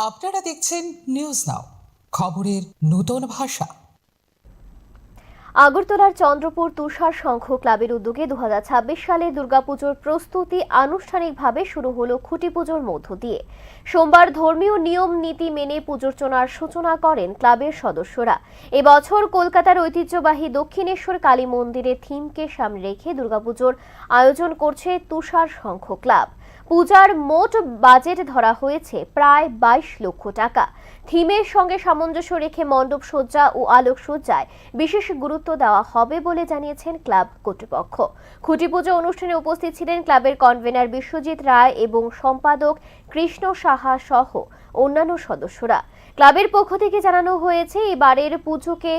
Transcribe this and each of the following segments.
আপনারা দেখছেন news now, খবরের নতুন ভাষা। আগরতলার চন্দ্রপুর তুষার সংঘ ক্লাবের উদ্যোগে 2026 সালে দুর্গাপুজোর প্রস্তুতি আনুষ্ঠানিকভাবে শুরু হলো খুঁটি পুজোর মধ্য দিয়ে। সোমবার ধর্মীয় নিয়ম নীতি মেনে পুজোর্চনার সূচনা করেন ক্লাবের সদস্যরা। এবছর কলকাতার ঐতিহ্যবাহী দক্ষিণেশ্বর কালী মন্দিরের থিমকে সামনে রেখে দুর্গাপুজোর আয়োজন করছে তুষার সংঘ ক্লাব। পূজার মোট বাজেট ধরা হয়েছে প্রায় 22 লক্ষ টাকা। থিমের সঙ্গে সামঞ্জস্য রেখে মণ্ডপ সজ্জা ও আলোকসজ্জায় বিশেষ গুরুত্ব দেওয়া হবে বলে জানিয়েছেন ক্লাব কর্তৃপক্ষ। খুঁটি পুজো অনুষ্ঠানে উপস্থিত ছিলেন ক্লাবের কনভেনার বিশ্বজিৎ রায় এবং সম্পাদক কৃষ্ণ সাহা সহ অন্যান্য সদস্যরা। ক্লাবের পক্ষ থেকে জানানো হয়েছে, এবারের পুজোকে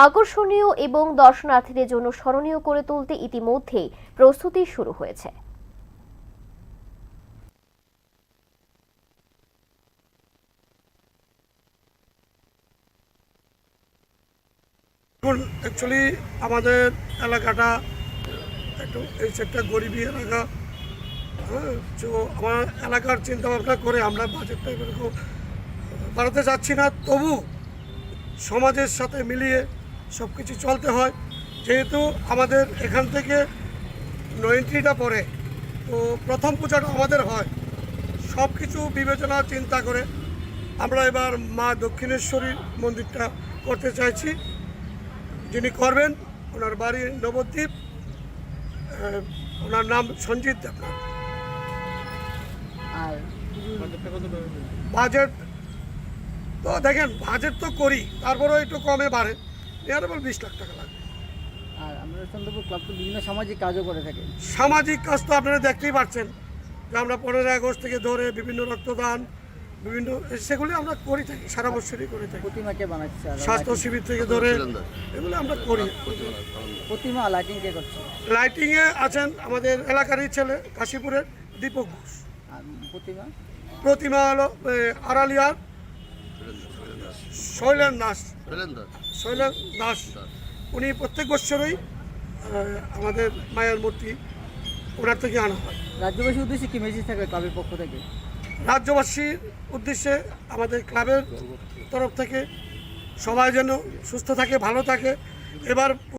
আকর্ষণীয় এবং দর্শনার্থীদের জন্য স্মরণীয় করে তুলতে ইতিমধ্যেই প্রস্তুতি শুরু হয়েছে। এখন অ্যাকচুয়ালি আমাদের এলাকাটা একটু একটা গরিবী এলাকা। তো আমার এলাকার চিন্তা ভাবনা করে আমরা বাজেটটা এরকম বাড়াতে চাচ্ছি না, তবু সমাজের সাথে মিলিয়ে সব কিছু চলতে হয়। যেহেতু আমাদের এখান থেকে নয়নটিটা পড়ে, তো প্রথম পূজাটা আমাদের হয়, সব কিছু বিবেচনা চিন্তা করে আমরা এবার মা দক্ষিণেশ্বরী মন্দিরটা করতে চাইছি। যিনি করবেন ওনার বাড়ি নবদ্বীপ, ওনার নাম সঞ্জিত দেবনাথ। আর বাজেট তো দেখেন, বাজেট তো করি, তারপরেও একটু কমে বাড়ে, নিয়ারেবল 20 লাখ টাকা লাগবে। আর আমরা চন্দ্রপুর ক্লাব তো বিভিন্ন সামাজিক কাজও করে থাকি। সামাজিক কাজ তো আপনারা দেখতেই পাচ্ছেন যে আমরা 15 আগস্ট থেকে ধরে বিভিন্ন রক্তদান, বিভিন্ন সেগুলি আমরা করে থাকি, সারা বছরই করে থাকি। প্রতিমাকে বানাচ্ছে, স্বাস্থ্য শিবির থেকে ধরে এগুলো আমরা করি। প্রতিমা লাইটিং কে করছে? লাইটিংয়ে আছেন আমাদের এলাকারই ছেলে কাশীপুরের দীপক ঘোষ। আর প্রতিমা প্রতিমা হলো আড়ালিয়ার শৈলেন দাস। উনি প্রত্যেক বছরই আমাদের মায়ের মূর্তি ওনার থেকে আনা হয়। রাজ্যবাসীর উদ্দেশ্যে কি মেসেজ থাকবে ক্লাবের পক্ষ থেকে? রাজ্যবাসীর উদ্দেশ্যে আমাদের ক্লাবের তরফ থেকে সবাই যেন সুস্থ থাকে, ভালো থাকে। এবার